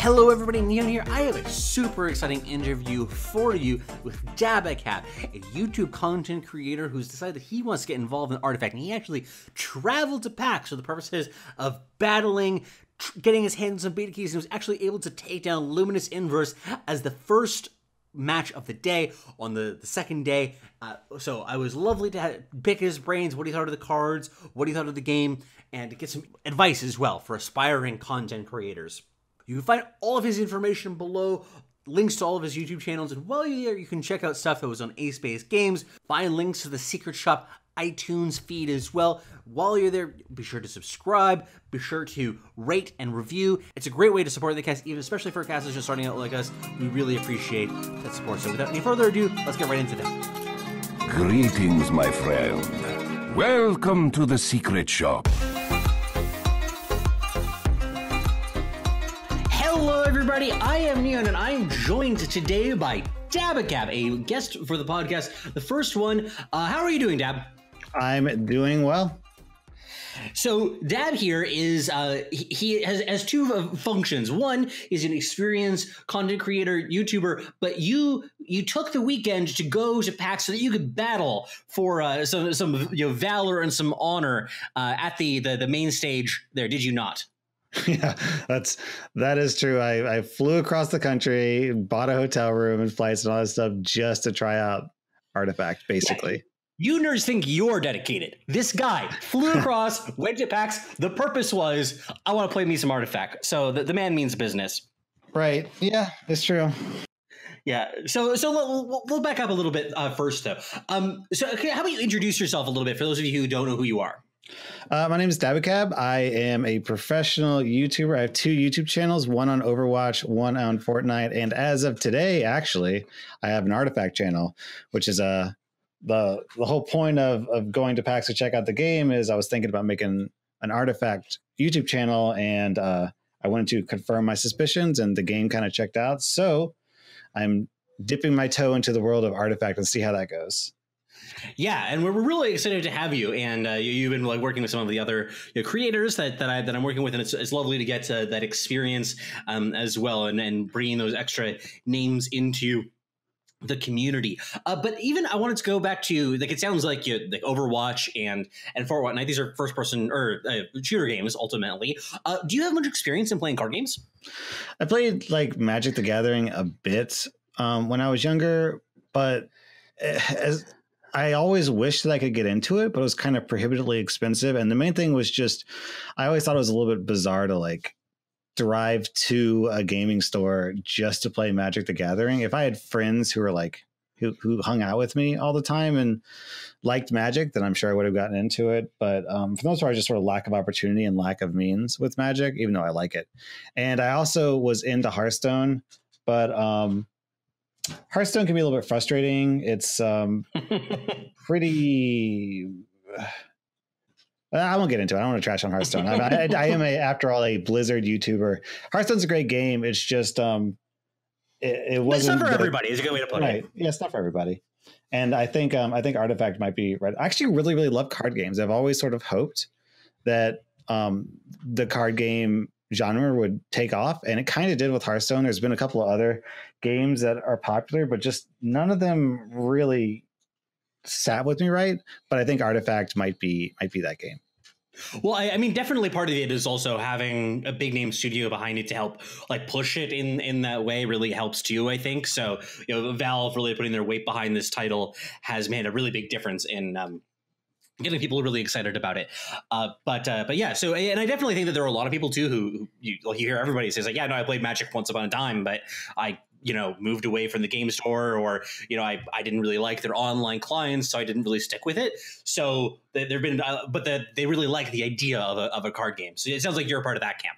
Hello everybody, Neon here. I have a super exciting interview for you with Dabacabb, a YouTube content creator who's decided that he wants to get involved in Artifact, and he actually traveled to PAX for the purposes of battling, getting his hands on beta keys, and was actually able to take down Luminous Inverse as the first match of the day on the second day. So I was lovely to pick his brains, what he thought of the cards, what he thought of the game, and to get some advice as well for aspiring content creators. You can find all of his information below, links to all of his YouTube channels, and while you're there, you can check out stuff that was on a+space Games, find links to the Secret Shop iTunes feed as well. While you're there, be sure to subscribe, be sure to rate and review. It's a great way to support the cast, even especially for casters just starting out like us. We really appreciate that support. So without any further ado, let's get right into that. Greetings, my friend. Welcome to the Secret Shop. Hello everybody, I am Neon, and I am joined today by Dabacabb, a guest for the podcast, the first one. How are you doing, Dab? I'm doing well. So Dab here is, he has two functions. One is an experienced content creator, YouTuber, but you took the weekend to go to PAX so that you could battle for some valor and some honor at the main stage there, did you not? Yeah, that is true. I flew across the country, bought a hotel room and flights and all that stuff just to try out Artifact, basically. Yeah. You nerds think you're dedicated. This guy flew across, went to PAX. The purpose was, I want to play me some Artifact. So the man means business. Right. Yeah, it's true. Yeah. So we'll back up a little bit first, though. So okay, how about you introduce yourself a little bit for those of you who don't know who you are? My name is Dabacabb. I am a professional YouTuber. I have two YouTube channels, one on Overwatch, one on Fortnite. And as of today, actually, I have an Artifact channel, which is the whole point of going to PAX to check out the game is I was thinking about making an Artifact YouTube channel, and I wanted to confirm my suspicions, and the game kind of checked out. So I'm dipping my toe into the world of Artifact and see how that goes. Yeah, and we're really excited to have you. And you've been like working with some of the other creators that I'm working with, and it's lovely to get that experience as well, and bringing those extra names into the community. But even I wanted to go back to, like, it sounds like like Overwatch and Fortnite. These are first person or shooter games ultimately. Do you have much experience in playing card games? I played like Magic the Gathering a bit when I was younger, but I always wished that I could get into it, but it was kind of prohibitively expensive. And the main thing was just, I always thought it was a little bit bizarre to like drive to a gaming store just to play Magic the Gathering. If I had friends who were like, who hung out with me all the time and liked Magic, then I'm sure I would have gotten into it. But for the most part, just sort of lack of opportunity and lack of means with Magic, even though I like it. And I also was into Hearthstone, but Hearthstone can be a little bit frustrating. It's pretty. I won't get into it. I don't want to trash on Hearthstone. I am after all, a Blizzard YouTuber. Hearthstone's a great game. It's just it wasn't. It's not for everybody. Is a good way to put it. Yeah, it's not for everybody. And I think Artifact might be right. I actually really love card games. I've always sort of hoped that the card game genre would take off, and it kind of did with Hearthstone. There's been a couple of other games that are popular, but just none of them really sat with me right. But I think Artifact might be that game. Well, I mean, definitely part of it is also having a big name studio behind it to help like push it in that way really helps too, I think. So, Valve really putting their weight behind this title has made a really big difference in getting people really excited about it. But yeah, so, and I definitely think that there are a lot of people too who you hear everybody says like, yeah, no, I played Magic once upon a time, but I moved away from the game store, or I didn't really like their online clients, so I didn't really stick with it. So there've been but they really like the idea of a card game. So it sounds like you're a part of that camp.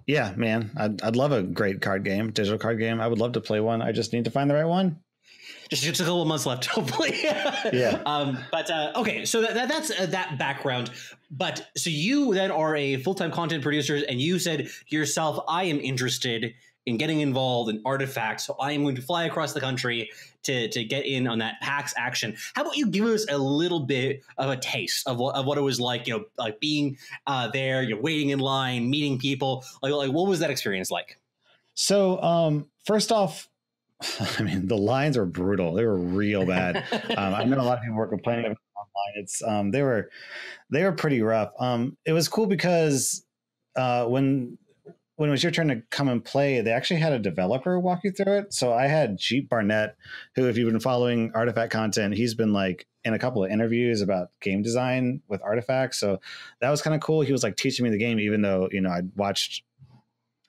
Yeah, man, I'd love a great card game, digital card game. I would love to play one. I just need to find the right one. Just a couple of months left, hopefully. Yeah. But okay, so that's that background. But so you then are a full-time content producer, and you said yourself, I am interested in getting involved in Artifact, so I am going to fly across the country to get in on that PAX action. How about you give us a little bit of a taste of what it was like, like being there, waiting in line, meeting people, like what was that experience like? So, first off, I mean, the lines are brutal. They were real bad. I know a lot of people were complaining about online. It's they were pretty rough. It was cool because when it was your turn to come and play, they actually had a developer walk you through it. So I had Jeep Barnett, who, if you've been following Artifact content, he's been like in a couple of interviews about game design with Artifact. So that was kind of cool. He was like teaching me the game, even though, you know, I'd watched,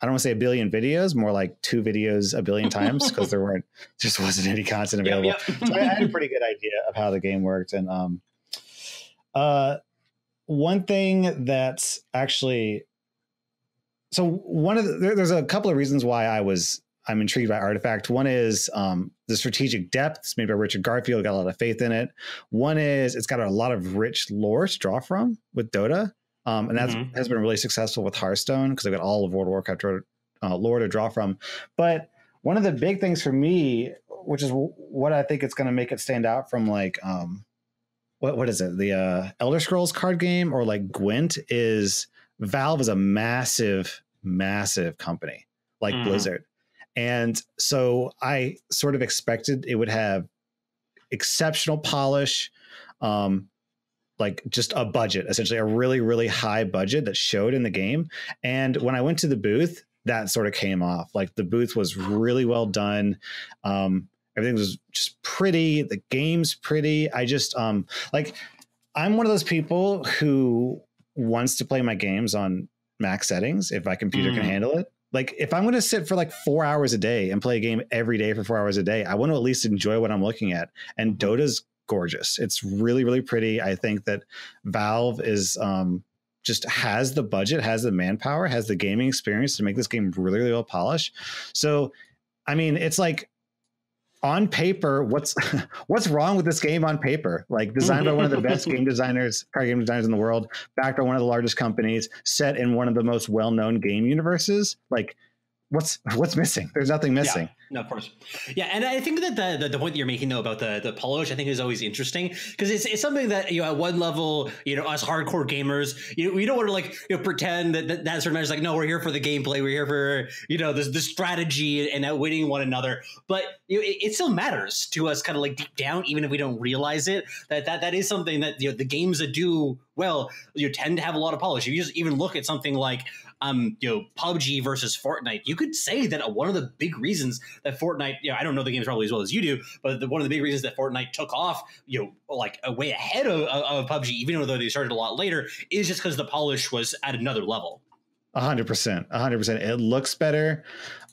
I don't want to say a billion videos, more like 2 videos a billion times, because there just wasn't any content available. Yep. So I had a pretty good idea of how the game worked. And one thing that's actually, so there's a couple of reasons why I'm intrigued by Artifact. One is the strategic depth. It's made by Richard Garfield. Got a lot of faith in it. One is it's got a lot of rich lore to draw from with Dota. And that has been really successful with Hearthstone, because they've got all of World of Warcraft lore to draw from. But one of the big things for me, which is what I think it's going to make it stand out from like, what is it? The Elder Scrolls card game, or like Gwent, is Valve is a massive, massive company like Blizzard. And so I sort of expected it would have exceptional polish, like just a budget, essentially a really, really high budget that showed in the game. And when I went to the booth, that sort of came off. Like the booth was really well done. Everything was just pretty. The game's pretty. I just like, I'm one of those people who wants to play my games on max settings if my computer can handle it. Like if I'm going to sit for like 4 hours a day and play a game every day for 4 hours a day, I want to at least enjoy what I'm looking at. And Dota's gorgeous. It's really, really pretty. I think that Valve is just has the budget, has the manpower, has the gaming experience to make this game really, really well polished. So, I mean, it's like, on paper, what's wrong with this game on paper? Like designed by one of the best card game designers in the world, backed by one of the largest companies, set in one of the most well-known game universes. Like what's missing? There's nothing missing. Yeah, no, of course. Yeah, and I think that the point that you're making though about the polish, I think, is always interesting, because it's something that, you know, at one level, you know, us hardcore gamers, we don't want to like, you know, pretend that sort of matters. Like, no, we're here for the gameplay, we're here for, you know, the strategy and outwitting one another. But you know, it still matters to us, kind of like deep down, even if we don't realize it. That is something that, you know, the games that do well, you tend to have a lot of polish. If you just even look at something like you know, PUBG versus Fortnite, you could say that one of the big reasons that Fortnite, you know, I don't know the games probably as well as you do, but one of the big reasons that Fortnite took off, you know, like way ahead of PUBG, even though they started a lot later, is just because the polish was at another level. 100%. It looks better.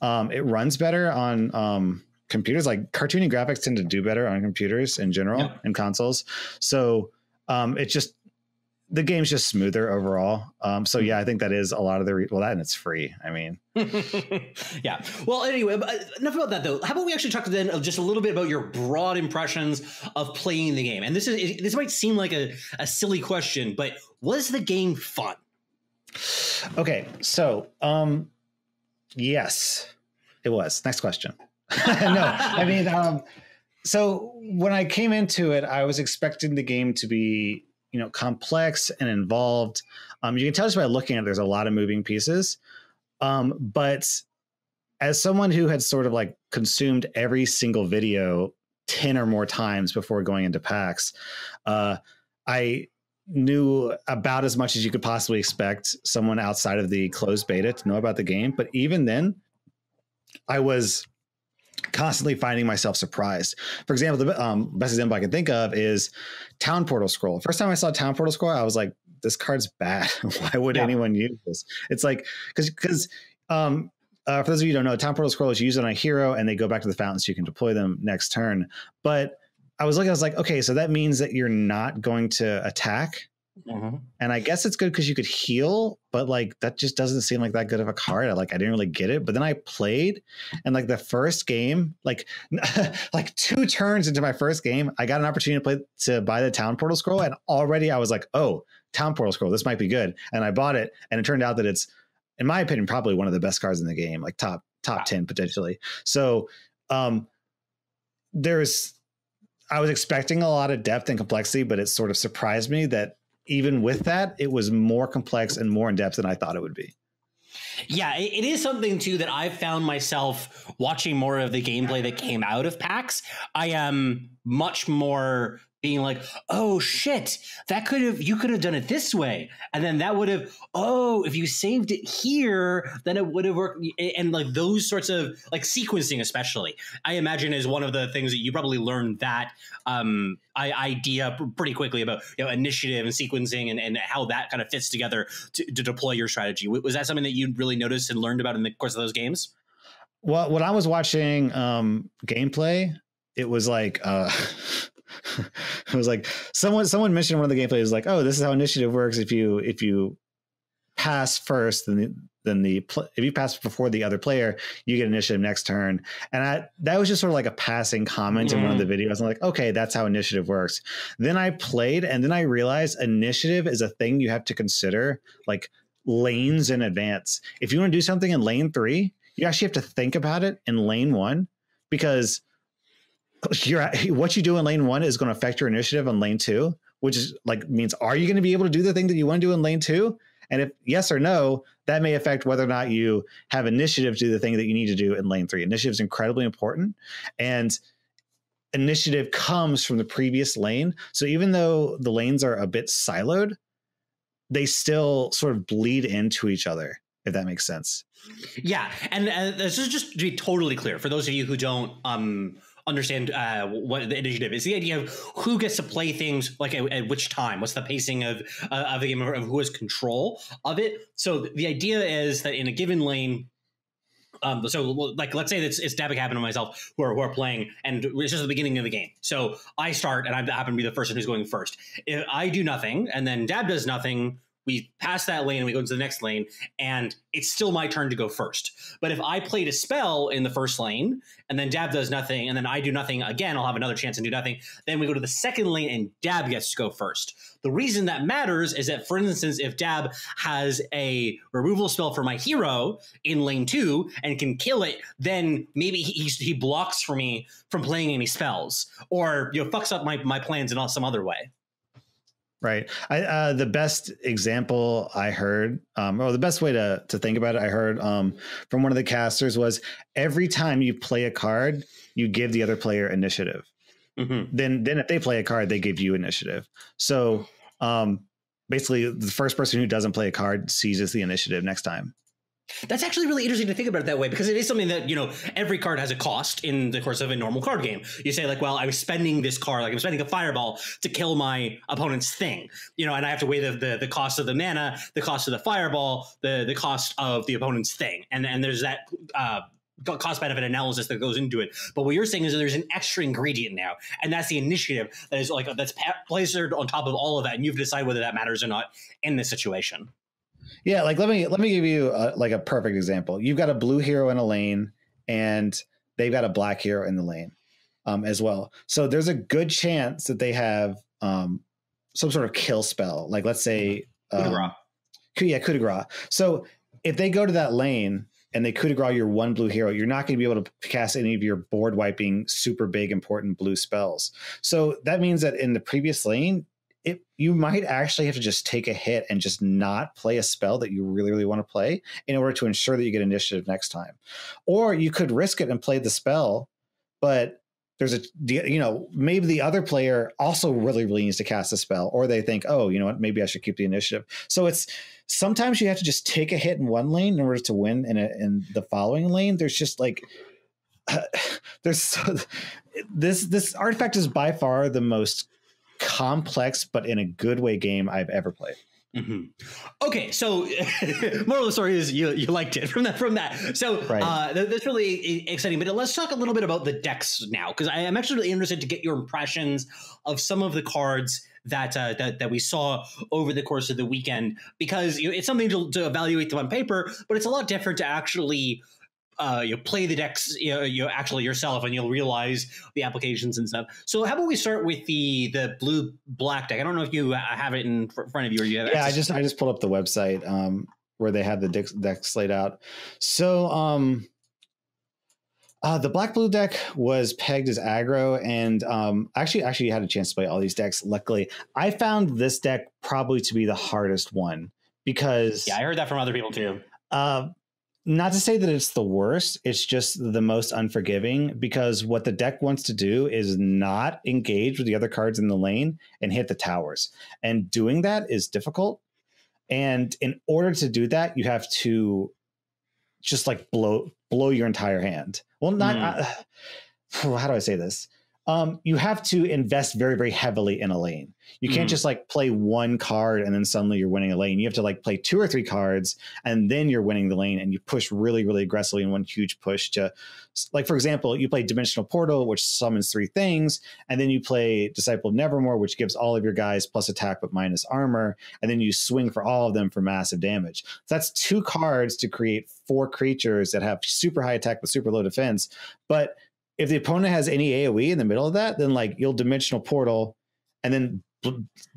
It runs better on computers. Like cartoony graphics tend to do better on computers in general and consoles. So it's just, the game's just smoother overall. So yeah, I think that is a lot of the that, and it's free. I mean, yeah. Well, anyway, enough about that though. How about we actually talk then just a little bit about your broad impressions of playing the game? And this might seem like a silly question, but was the game fun? Okay, so yes, it was. Next question. No, I mean, so when I came into it, I was expecting the game to be, you know, complex and involved. You can tell just by looking at it, there's a lot of moving pieces. But as someone who had sort of like consumed every single video 10 or more times before going into PAX, I knew about as much as you could possibly expect someone outside of the closed beta to know about the game. But even then, I was constantly finding myself surprised. For example, the best example I can think of is Town Portal Scroll. First time I saw Town Portal Scroll, I was like, this card's bad. Why would anyone use this? It's like, because for those of you who don't know, Town Portal Scroll is used on a hero and they go back to the fountain so you can deploy them next turn. But I was like, okay, so that means that you're not going to attack. And I guess it's good because you could heal, but like that just doesn't seem like that good of a card. I didn't really get it. But then I played, and like the first game, like 2 turns into my first game, I got an opportunity to buy the Town Portal Scroll, and already I was like, oh, Town Portal Scroll, this might be good. And I bought it, and it turned out that it's, in my opinion, probably one of the best cards in the game, like top 10 potentially. So I was expecting a lot of depth and complexity, but it sort of surprised me that even with that, it was more complex and more in depth than I thought it would be. Yeah, it is something too that I've found myself watching more of the gameplay that came out of PAX. I am much more being like, oh shit, you could have done it this way. And then that would have, oh, if you saved it here, then it would have worked. And like those sorts of like sequencing, especially, I imagine is one of the things that you probably learned that idea pretty quickly about, initiative and sequencing and how that kind of fits together to deploy your strategy. Was that something that you really noticed and learned about in the course of those games? Well, when I was watching gameplay, it was like it was like someone mentioned one of the gameplays like, oh, this is how initiative works. If you pass first, if you pass before the other player, you get initiative next turn. And that was just sort of like a passing comment in one of the videos. I'm like, okay, that's how initiative works. Then I played, and then I realized initiative is a thing you have to consider like lanes in advance. If you want to do something in lane 3, you actually have to think about it in lane 1, because what you do in lane 1 is going to affect your initiative on lane 2, which is like means, are you going to be able to do the thing that you want to do in lane 2? And if yes or no, that may affect whether or not you have initiative to do the thing that you need to do in lane 3. Initiative is incredibly important, and initiative comes from the previous lane. So even though the lanes are a bit siloed, they still sort of bleed into each other, if that makes sense. Yeah, and this is just to be totally clear for those of you who don't understand what the initiative is. The idea of who gets to play things like at which time, what's the pacing of the game, of who has control of it. So the idea is that in a given lane, so like let's say it's Dabacabb and myself who are playing, and it's just the beginning of the game. So I start, and I happen to be the person who's going first. If I do nothing, and then Dab does nothing, we pass that lane and we go into the next lane, and it's still my turn to go first. But if I played a spell in the first lane and then Dab does nothing and then I do nothing again, I'll have another chance and do nothing. Then we go to the second lane and Dab gets to go first. The reason that matters is that, for instance, if Dab has a removal spell for my hero in lane 2 and can kill it, then maybe he blocks for me from playing any spells, or fucks up my plans in some other way. Right. The best example I heard, or the best way to think about it, I heard from one of the casters was, every time you play a card, you give the other player initiative. Mm-hmm. Then if they play a card, they give you initiative. So basically, the first person who doesn't play a card seizes the initiative next time. That's actually really interesting to think about it that way, because it is something that, every card has a cost in the course of a normal card game. You say like, well, I'm spending this card, like I'm spending a fireball to kill my opponent's thing, and I have to weigh the cost of the mana, the cost of the fireball, the cost of the opponent's thing. And there's that cost benefit analysis that goes into it. But what you're saying is that there's an extra ingredient now, and that's the initiative that is like, that's placed on top of all of that. And you have to decide whether that matters or not in this situation. Yeah, like let me give you like a perfect example. You've got a blue hero in a lane, and they've got a black hero in the lane as well. So there's a good chance that they have some sort of kill spell. Like let's say coup de grace. So if they go to that lane and they coup de grace your one blue hero, you're not going to be able to cast any of your board wiping super big important blue spells. So that means that in the previous lane, you might actually have to just take a hit and just not play a spell that you really, really want to play in order to ensure that you get initiative next time. Or you could risk it and play the spell, but there's maybe the other player also really, really needs to cast a spell, or they think, oh, you know what, maybe I should keep the initiative. So it's sometimes you have to just take a hit in one lane in order to win in the following lane. There's just like, this artifact is by far the most complex, but in a good way, game I've ever played. Mm-hmm. Okay, so moral of the story is you liked it from that. So right. That's really exciting. But let's talk a little bit about the decks now, because I am actually really interested to get your impressions of some of the cards that we saw over the course of the weekend, because it's something to evaluate them on paper, but it's a lot different to actually play the decks, actually yourself, and you'll realize the applications and stuff. So how about we start with the blue black deck? I don't know if you have it in front of you, or you have. Yeah, I just pulled up the website where they have the decks laid out. So the black blue deck was pegged as aggro, and actually had a chance to play all these decks. Luckily, I found this deck probably to be the hardest one, because I heard that from other people too. Uh, Not to say that it's the worst, it's just the most unforgiving, because what the deck wants to do is not engage with the other cards in the lane and hit the towers. And doing that is difficult. And in order to do that, you have to just like blow your entire hand. Well, not how do I say this? You have to invest very, very heavily in a lane. You can't just like play one card and then suddenly you're winning a lane. You have to like play 2 or 3 cards and then you're winning the lane, and you push really, really aggressively in one huge push to, like, for example, you play Dimensional Portal, which summons 3 things, and then you play Disciple of Nevermore, which gives all of your guys plus attack but minus armor, and then you swing for all of them for massive damage. So that's 2 cards to create 4 creatures that have super high attack but super low defense. But if the opponent has any AoE in the middle of that, then like you'll Dimensional Portal, and then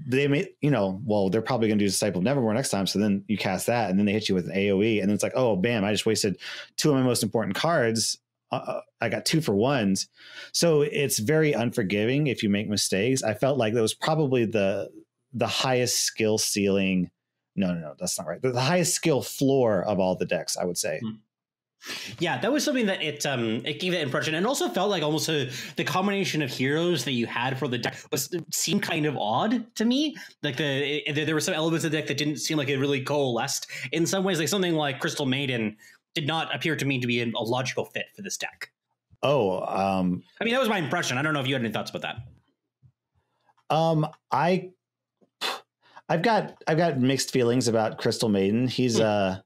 they may, well, they're probably going to do Disciple of Nevermore next time. So then you cast that, and then they hit you with an AoE, and then it's like, oh, bam, I just wasted 2 of my most important cards. I got 2 for 1s. So it's very unforgiving if you make mistakes. I felt like that was probably the highest skill ceiling. No, that's not right. The highest skill floor of all the decks, I would say. Yeah, that was something that it gave that impression, and also felt like almost the combination of heroes that you had for the deck seemed kind of odd to me. Like there were some elements of the deck that didn't seem like it really coalesced in some ways. Like something like Crystal Maiden did not appear to me to be a logical fit for this deck. Oh, I mean, that was my impression. I don't know if you had any thoughts about that. I've got mixed feelings about Crystal Maiden. She's got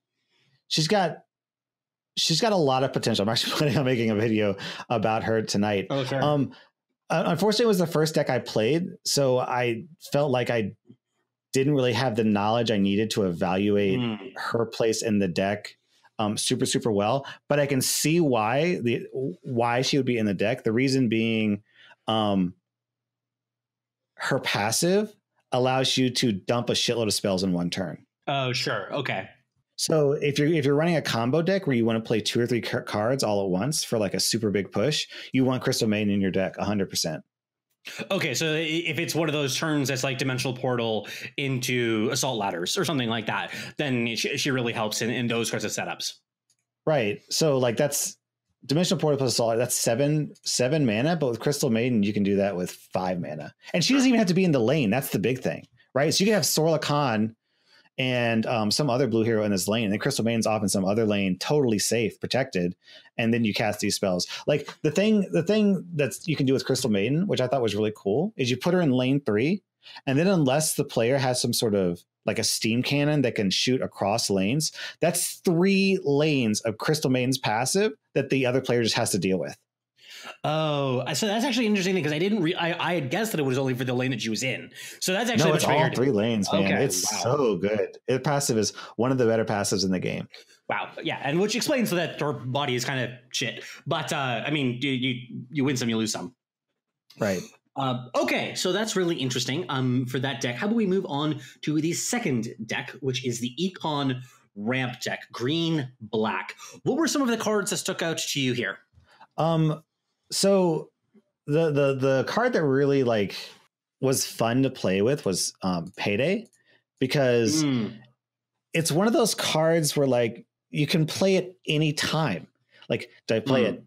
a lot of potential. I'm actually planning on making a video about her tonight. Oh, sure. Unfortunately, it was the first deck I played, so I felt like I didn't really have the knowledge I needed to evaluate her place in the deck super, super well. But I can see why she would be in the deck. The reason being, her passive allows you to dump a shitload of spells in one turn. Oh, sure. Okay. So if you're running a combo deck where you want to play 2 or 3 cards all at once for like a super big push, you want Crystal Maiden in your deck 100%. Okay, so if it's one of those turns that's like Dimensional Portal into Assault Ladders or something like that, then she really helps in those sorts of setups. Right. So like that's Dimensional Portal plus Assault. That's 7 mana, but with Crystal Maiden you can do that with 5 mana, and she doesn't even have to be in the lane. That's the big thing, right? So you can have Sorla Khan and some other blue hero in this lane, and then Crystal Maiden's off in some other lane, totally safe, protected, and then you cast these spells. Like the thing that you can do with Crystal Maiden, which I thought was really cool, is you put her in lane 3, and then unless the player has some sort of like a steam cannon that can shoot across lanes, that's 3 lanes of Crystal Maiden's passive that the other player just has to deal with. Oh, so that's actually interesting because I had guessed that it was only for the lane that she was in. So that's actually it's all 3 lanes, man. Okay, it's so good. It passive is one of the better passives in the game. Wow, yeah, and which explains that her body is kind of shit. But I mean, you win some, you lose some. Right. Okay, so that's really interesting. For that deck, how about we move on to the second deck, which is the Econ Ramp deck, green black. What were some of the cards that stuck out to you here? So the card that really like was fun to play with was Payday, because it's one of those cards where like you can play it any time. Like, do I play it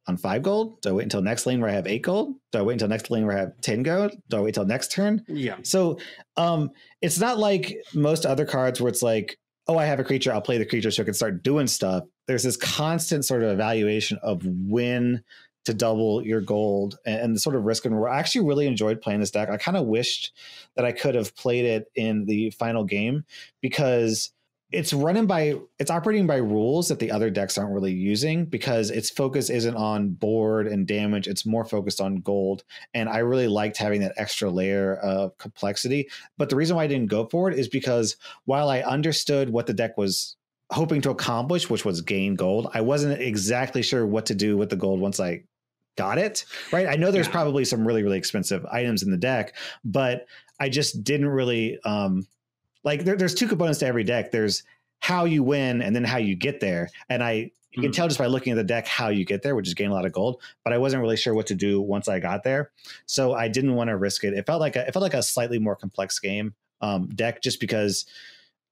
on 5 gold? Do I wait until next lane where I have 8 gold? Do I wait until next lane where I have 10 gold? Do I wait till next turn? Yeah. So it's not like most other cards where it's like, oh, I have a creature, I'll play the creature so I can start doing stuff. There's this constant sort of evaluation of when to double your gold and the sort of risk and reward. I actually really enjoyed playing this deck. I kind of wished that I could have played it in the final game, because it's operating by rules that the other decks aren't really using, because its focus isn't on board and damage. It's more focused on gold. And I really liked having that extra layer of complexity. But the reason why I didn't go for it is because while I understood what the deck was hoping to accomplish, which was gain gold, I wasn't exactly sure what to do with the gold once I got it. Right. I know there's probably some really, really expensive items in the deck, but I just didn't really there's 2 components to every deck. There's how you win and then how you get there. And you can tell just by looking at the deck how you get there, which is gain a lot of gold, but I wasn't really sure what to do once I got there. So I didn't want to risk it. It felt like a slightly more complex game deck, just because,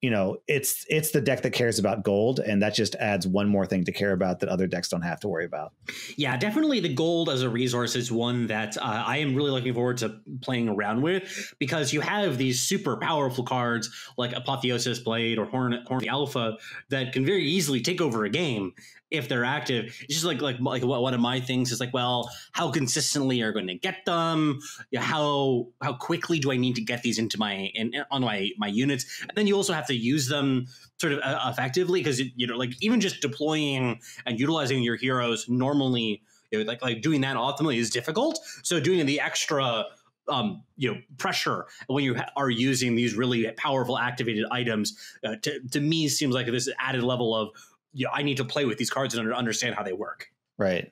you know, it's the deck that cares about gold, and that just adds one more thing to care about that other decks don't have to worry about. Yeah, definitely the gold as a resource is one that I am really looking forward to playing around with, because you have these super powerful cards like Apotheosis Blade or Hornet Alpha that can very easily take over a game if they're active. It's just like one of my things is like, well, how consistently are you going to get them? Yeah, how quickly do I need to get these into my units? And then you also have to use them sort of effectively, because you know, like even just deploying and utilizing your heroes normally, you know, like doing that optimally is difficult. So doing the extra pressure when you are using these really powerful activated items to me seems like this added level of, you know, I need to play with these cards and understand how they work. Right.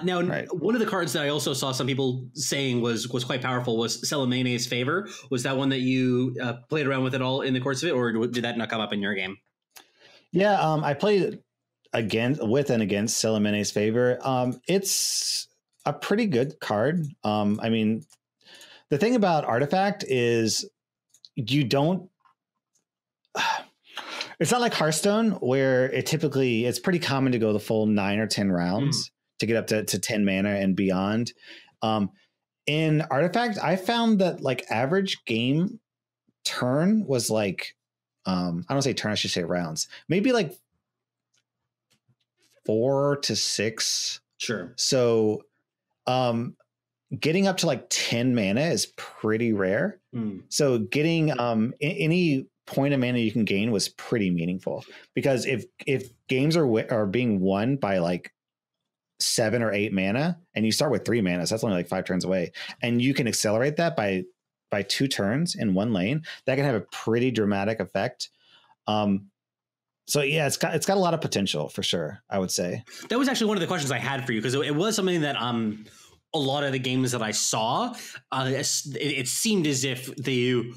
Now, one of the cards that I also saw some people saying was quite powerful was Celemene's Favor. Was that one that you played around with at all in the course of it, or did that not come up in your game? Yeah, I played with and against Celemene's Favor. It's a pretty good card. I mean, the thing about Artifact is you don't... It's not like Hearthstone, where it's pretty common to go the full 9 or 10 rounds to get up to 10 mana and beyond. In Artifact, I found that like average game turn was like, I don't say turn, I should say rounds, maybe like 4 to 6. Sure. So getting up to like 10 mana is pretty rare. So getting any point of mana you can gain was pretty meaningful, because if games are being won by like 7 or 8 mana and you start with 3 mana, so that's only like 5 turns away, and you can accelerate that by 2 turns in one lane, that can have a pretty dramatic effect. So yeah, it's got a lot of potential for sure, I would say. That was actually one of the questions I had for you, because it was something that a lot of the games that I saw, it seemed as if the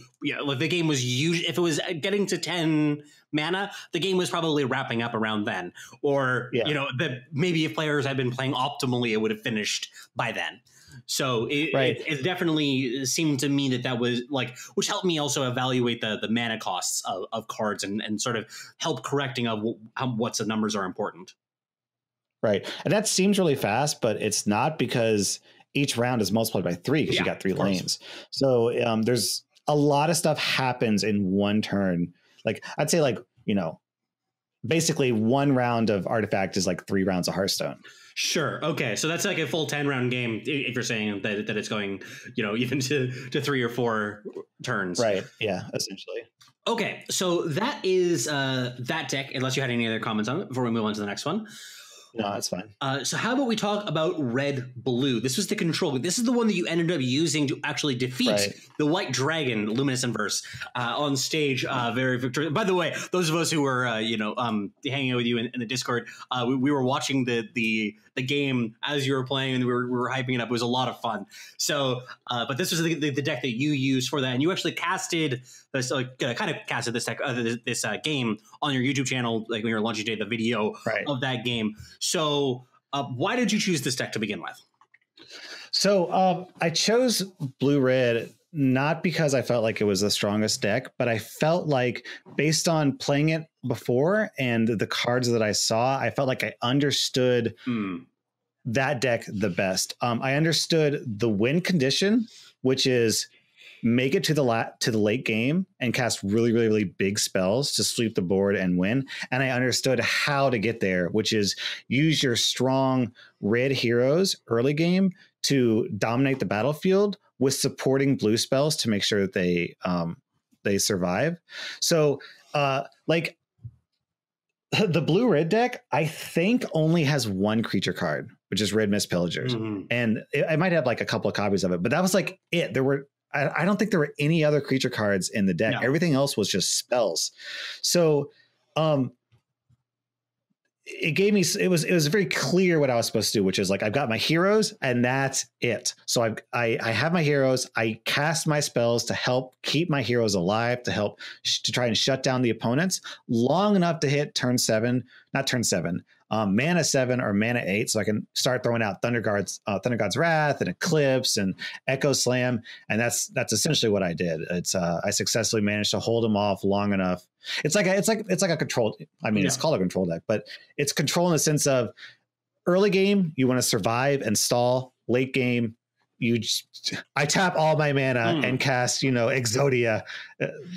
game was if it was getting to 10 mana, the game was probably wrapping up around then, or you know, that maybe if players had been playing optimally, it would have finished by then. So it definitely seemed to me that was like, which helped me also evaluate the mana costs of cards and sort of help correcting of what the numbers are important. Right. And that seems really fast, but it's not, because each round is multiplied by 3 because you got 3 lanes. So there's a lot of stuff happens in one turn. Like I'd say, like, you know, basically one round of Artifact is like 3 rounds of Hearthstone. Sure. Okay. So that's like a full 10-round game if you're saying that it's going, you know, even to 3 or 4 turns. Right. Yeah, essentially. Okay. So that is that deck, unless you had any other comments on it before we move on to the next one. No, that's fine. So how about we talk about red blue? This was the control. This is the one that you ended up using to actually defeat the white dragon, Luminous Inverse, on stage. Very victorious. By the way, those of us who were hanging out with you in the Discord, we were watching the game as you were playing, and we were hyping it up. It was a lot of fun. So, but this was the deck that you used for that, and you actually casted this, kind of casted this deck, this game on your YouTube channel, like when you were launching the video of that game. So, why did you choose this deck to begin with? So, I chose blue red not because I felt like it was the strongest deck, but I felt like, based on playing it before and the cards that I saw, I felt like I understood that deck the best. I understood the win condition, which is make it to the late game and cast really, really, really big spells to sweep the board and win. And I understood how to get there, which is use your strong red heroes early game to dominate the battlefield with supporting blue spells to make sure that they survive. So like the blue red deck, I think only has 1 creature card, which is Red Mist Pillagers. And I might have like a couple of copies of it, but that was like it. I don't think there were any other creature cards in the deck. No. Everything else was just spells. So it was very clear what I was supposed to do, which is like, I've got my heroes and that's it. So I have my heroes. I cast my spells to help keep my heroes alive, to try and shut down the opponents long enough to hit not turn 7, mana 7 or mana 8, so I can start throwing out Thunder God's Wrath and Eclipse and Echo Slam, and that's essentially what I did. It's I successfully managed to hold them off long enough. It's like a control. I mean, it's called a control deck, but it's control in the sense of early game you want to survive and stall. Late game, I tap all my mana and cast, Exodia,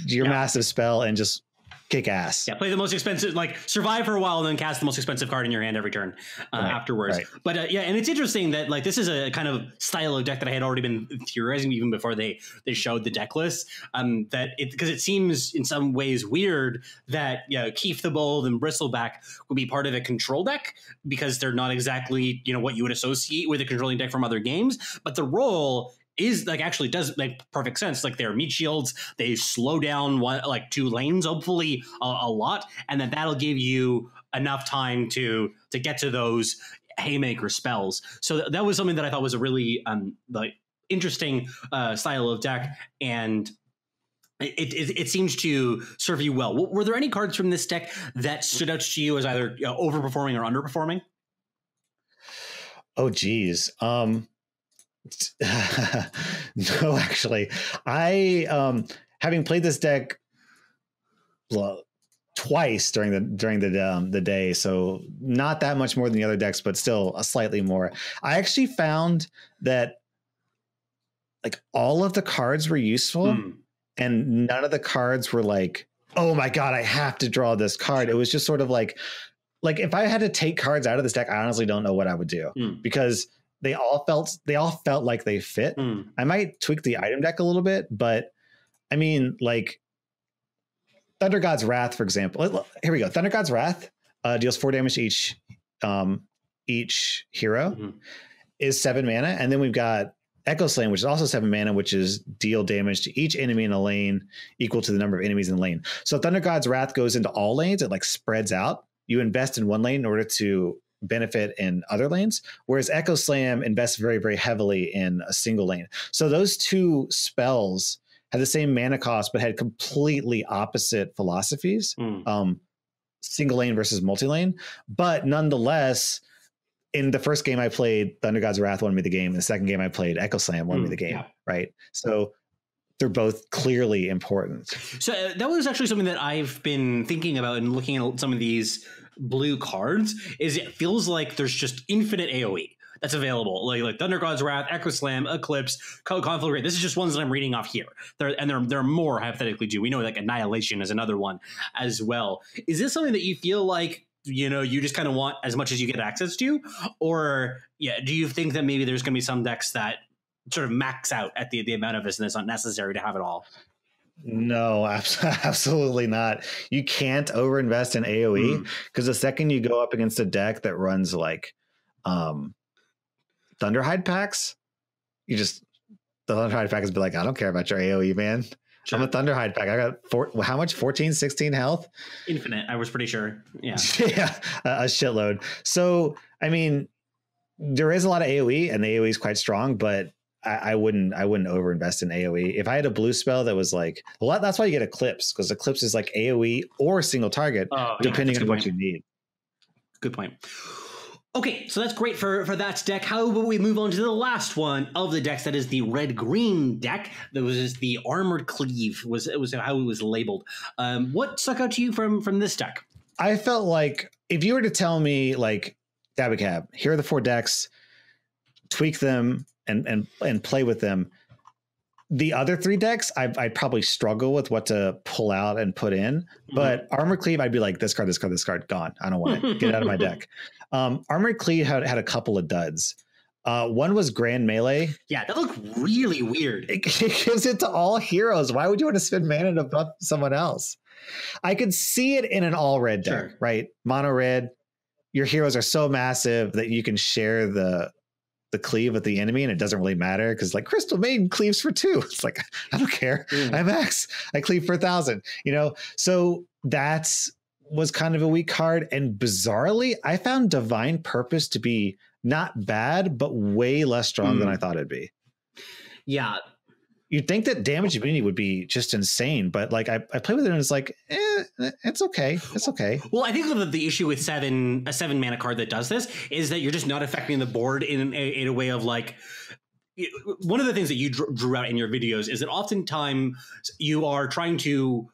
your massive spell, and just kick ass. Yeah, play the most expensive, like survive for a while and then cast the most expensive card in your hand every turn afterwards. Right. But and it's interesting that like this is a kind of style of deck that I had already been theorizing even before they showed the deck list. Because it seems in some ways weird that Keith the Bold and Bristleback would be part of a control deck because they're not exactly what you would associate with a controlling deck from other games, but the role is like actually does make perfect sense. Like they're meat shields, they slow down 2 lanes, hopefully a lot, and then that'll give you enough time to get to those haymaker spells. So that was something that I thought was a really interesting style of deck, and it seems to serve you well. Were there any cards from this deck that stood out to you as either overperforming or underperforming? Oh geez. No, actually, I having played this deck twice during the day, so not that much more than the other decks, but still slightly more. I actually found that like all of the cards were useful, and none of the cards were like, oh my god, I have to draw this card. It was just sort of like if I had to take cards out of this deck, I honestly don't know what I would do because they all felt like they fit. I might tweak the item deck a little bit, but I mean, like Thunder God's Wrath, for example. Here we go. Thunder God's Wrath deals 4 damage to each hero, is 7 mana, and then we've got Echo Slam, which is also 7 mana, which is deal damage to each enemy in a lane equal to the number of enemies in the lane. So Thunder God's Wrath goes into all lanes. It like spreads out. You invest in one lane in order to benefit in other lanes, whereas Echo Slam invests very, very heavily in a single lane. So those two spells had the same mana cost, but had completely opposite philosophies. Single lane versus multi-lane. But nonetheless, in the first game I played, Thunder God's Wrath won me the game. The second game I played, Echo Slam won me the game, right? So they're both clearly important. So that was actually something that I've been thinking about and looking at some of these blue cards, is it feels like there's just infinite AoE that's available. Like Thunder God's Wrath, Echo Slam, Eclipse, Conflagrate. This is just ones that I'm reading off here. There are more hypothetically due. We know like Annihilation is another one as well. Is this something that you feel like you just kind of want as much as you get access to? Or do you think that maybe there's going to be some decks that sort of max out at the amount of this and it's not necessary to have it all? No, absolutely not. You can't overinvest in AoE because the second you go up against a deck that runs like Thunderhide packs, the Thunderhide pack is be like, I don't care about your AoE, man. Sure. I'm a Thunderhide pack. I got how much? 14, 16 health? Infinite, I was pretty sure. Yeah. Yeah, a shitload. So, I mean, there is a lot of AoE and the AoE is quite strong, but I wouldn't overinvest in AoE. If I had a blue spell that was like, well, that's why you get Eclipse, because Eclipse is like AoE or single target, depending on what you need. Good point. Okay, so that's great for that deck. How about we move on to the last one of the decks? That is the red-green deck. That was the Armored Cleave. It was how it was labeled. What stuck out to you from this deck? I felt like if you were to tell me like, Dabacabb, here are the 4 decks, tweak them and play with them. The other 3 decks, I'd probably struggle with what to pull out and put in. But Armored Cleave, I'd be like, this card, gone. I don't want it. Get it out of my deck. Armored Cleave had a couple of duds. One was Grand Melee. Yeah, that looked really weird. It gives it to all heroes. Why would you want to spend mana to buff someone else? I could see it in an all red deck, right? Mono red. Your heroes are so massive that you can share the cleave with the enemy and it doesn't really matter because like Crystal Maiden cleaves for 2. It's like, I don't care. I max. I cleave for 1,000, So was kind of a weak card. And bizarrely, I found Divine Purpose to be not bad, but way less strong than I thought it'd be. Yeah. you'd think that damage immunity would be just insane, but like I play with it and it's like, it's okay. It's okay. Well, I think that the issue with a 7 mana card that does this is that you're just not affecting the board in a way of like, one of the things that you drew out in your videos is that oftentimes you are trying to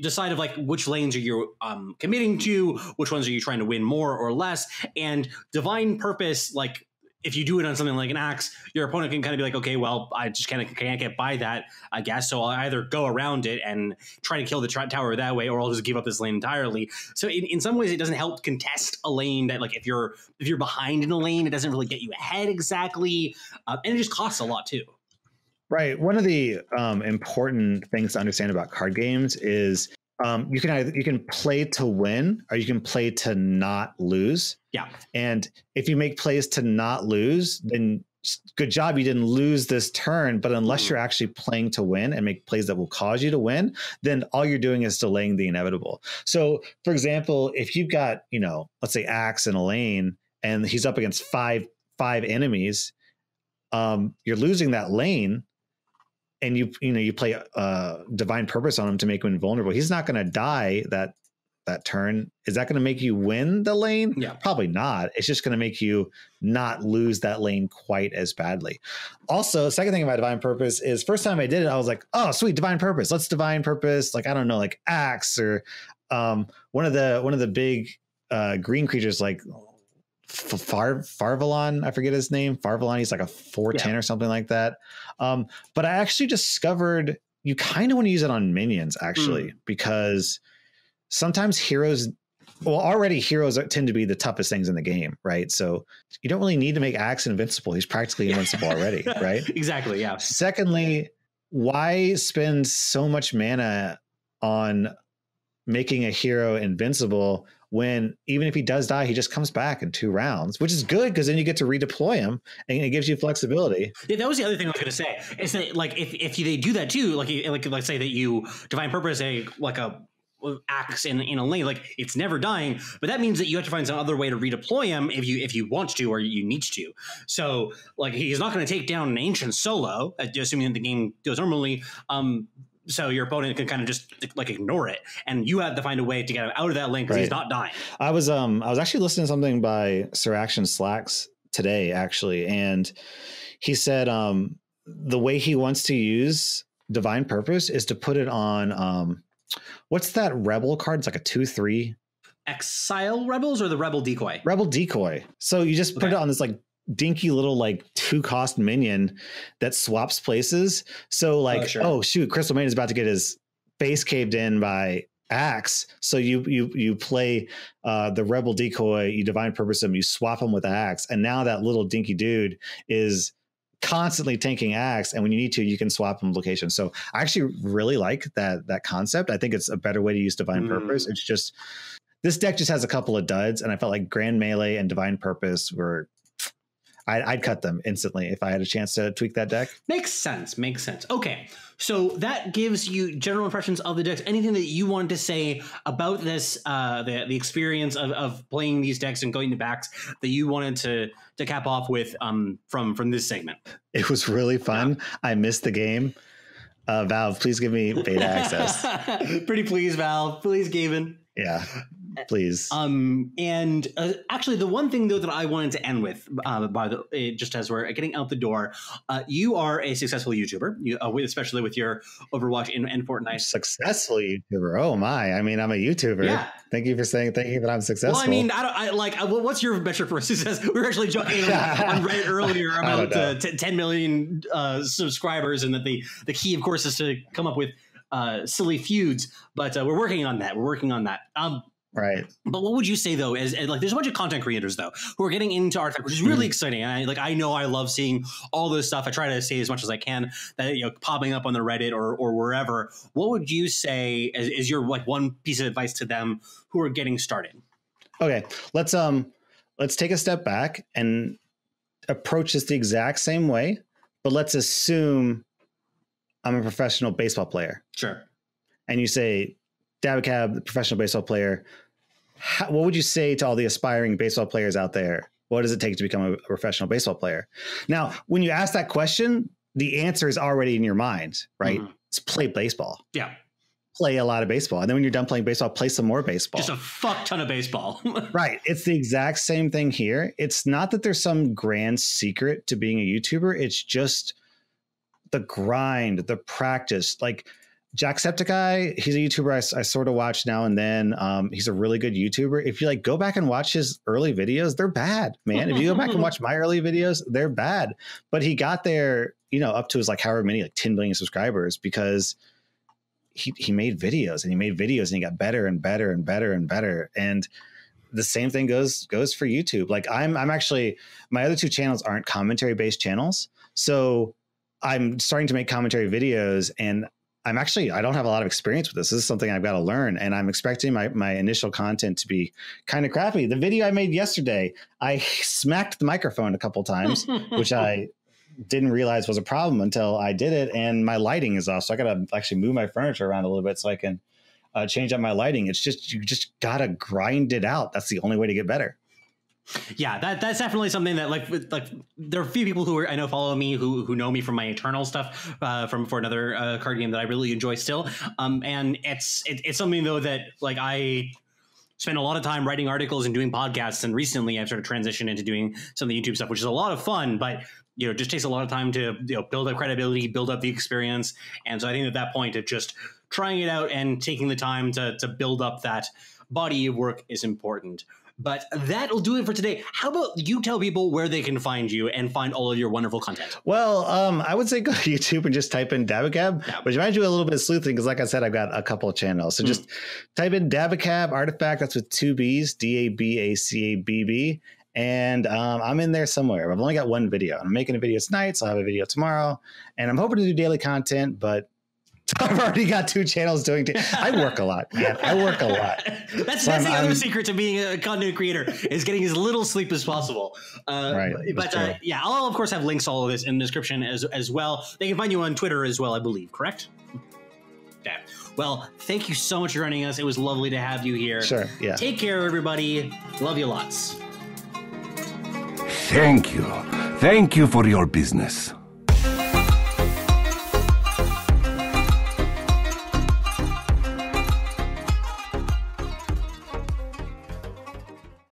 decide of like which lanes are you committing to, which ones are you trying to win more or less, and divine purpose, like if you do it on something like an axe, your opponent can kind of be like, okay, well, I just can't get by that, I guess. So I'll either go around it and try to kill the tower that way, or I'll just give up this lane entirely. So in some ways, it doesn't help contest a lane that, like, if you're behind in a lane, it doesn't really get you ahead exactly, and it just costs a lot too. Right. One of the important things to understand about card games is you can play to win or you can play to not lose. Yeah. And if you make plays to not lose, then good job. You didn't lose this turn, but unless you're actually playing to win and make plays that will cause you to win, then all you're doing is delaying the inevitable. So for example, if you've got, let's say Axe in a lane and he's up against five enemies, you're losing that lane. And you play divine purpose on him to make him invulnerable. He's not going to die that turn. Is that going to make you win the lane? Yeah, probably not. It's just going to make you not lose that lane quite as badly. Also, second thing about divine purpose is first time I did it, I was like, oh, sweet, divine purpose. Let's divine purpose. Like, I don't know, like Axe or one of the big green creatures like Farvalon, I forget his name. Farvalon, he's like a 4/10 or something like that. But I actually discovered you kind of want to use it on minions actually, because sometimes heroes tend to be the toughest things in the game, right? So you don't really need to make Axe invincible. He's practically invincible already, right? Exactly, yeah. Secondly, why spend so much mana on making a hero invincible when even if he does die, he just comes back in 2 rounds, which is good because then you get to redeploy him and it gives you flexibility. Yeah, that was the other thing I was going to say. Is that like if they do that too, like let's say that you divine purpose a Axe in a lane, like it's never dying, but that means that you have to find some other way to redeploy him if you want to or you need to. So like he's not going to take down an ancient solo, assuming that the game goes normally. So your opponent can kind of just like ignore it, and you have to find a way to get him out of that lane because he's not dying. I was actually listening to something by Sir Action Slacks today, actually, and he said the way he wants to use divine purpose is to put it on what's that rebel card? It's like a 2/3. Exile rebels or the rebel decoy? Rebel decoy. So you just put it on this like dinky little like 2-cost minion that swaps places. So like, oh shoot, Crystal Maiden is about to get his face caved in by Axe. So you play the rebel decoy, you divine purpose him, you swap him with Axe, and now that little dinky dude is constantly tanking Axe, and when you need to, you can swap him location. So I actually really like that concept. I think it's a better way to use divine purpose. It's just this deck just has a couple of duds, and I felt like Grand Melee and divine purpose were I'd cut them instantly if I had a chance to tweak that deck. Makes sense. Okay, so that gives you general impressions of the decks. Anything that you wanted to say about this, the experience of playing these decks and going to PAX that you wanted to cap off with from this segment? It was really fun. Yeah. I missed the game. Valve, please give me beta access. Pretty please, Valve. Please, Gavin. Yeah. Please. And actually, the one thing though that I wanted to end with, just as we're getting out the door, you are a successful YouTuber, especially with your Overwatch and Fortnite. Successful YouTuber. Oh my! I mean, I'm a YouTuber. Yeah. Thank you for thinking that I'm successful. Well, I mean, what's your metric for success? We were actually joking on Reddit earlier about 10 million subscribers, and that the key, of course, is to come up with silly feuds. But we're working on that. Right. But what would you say though is like there's a bunch of content creators though who are getting into Artifact, which is really exciting. And I know I love seeing all this stuff. I try to say as much as I can that popping up on the Reddit or wherever. What would you say is your like one piece of advice to them who are getting started? Okay, let's take a step back and approach this the exact same way, but let's assume I'm a professional baseball player. Sure. And you say, Dabacabb, the professional baseball player, what would you say to all the aspiring baseball players out there? What does it take to become a professional baseball player? Now, when you ask that question, the answer is already in your mind, right? It's play baseball. Yeah. Play a lot of baseball. And then when you're done playing baseball, play some more baseball. Just a fuck ton of baseball. Right. It's the exact same thing here. It's not that there's some grand secret to being a YouTuber. It's just the grind, the practice. Like Jacksepticeye, he's a YouTuber I sort of watch now and then. He's a really good YouTuber. If you like go back and watch his early videos, they're bad, man. If you go back and watch my early videos, they're bad. But he got there, you know, up to his like however many, like 10 million subscribers because he made videos and he got better and better and better and better. And the same thing goes for YouTube. Like I'm actually, my other two channels aren't commentary based channels. So I'm starting to make commentary videos and I don't have a lot of experience with this. This is something I've got to learn. And I'm expecting my initial content to be kind of crappy. The video I made yesterday, I smacked the microphone a couple times, which I didn't realize was a problem until I did it. And my lighting is off. So I got to actually move my furniture around a little bit so I can change up my lighting. It's just, you just got to grind it out. That's the only way to get better. Yeah, that's definitely something that like there are a few people who I know follow me who know me from my Eternal stuff for another card game that I really enjoy still. And it's something though that like I spend a lot of time writing articles and doing podcasts. And recently I've sort of transitioned into doing some of the YouTube stuff, which is a lot of fun, but you know, it just takes a lot of time to, you know, build up credibility, build up the experience. And so I think at that point of just trying it out and taking the time to build up that body of work is important. But that'll do it for today. How about you tell people where they can find you and find all of your wonderful content? Well, I would say go to YouTube and just type in Dabacabb, which might do a little bit of sleuthing because, like I said, I've got a couple of channels. So just type in Dabacabb Artifact. That's with 2 B's, Dabacabb. And I'm in there somewhere. I've only got one video. I'm making a video tonight, so I'll have a video tomorrow. And I'm hoping to do daily content, but I've already got 2 channels doing. I work a lot, man. I work a lot. That's the other secret to being a content creator is getting as little sleep as possible. Right. But yeah, I'll of course have links to all of this in the description as well. They can find you on Twitter as well, I believe. Correct? Okay. Well, thank you so much for joining us. It was lovely to have you here. Sure. Yeah. Take care, everybody. Love you lots. Thank you. Thank you for your business.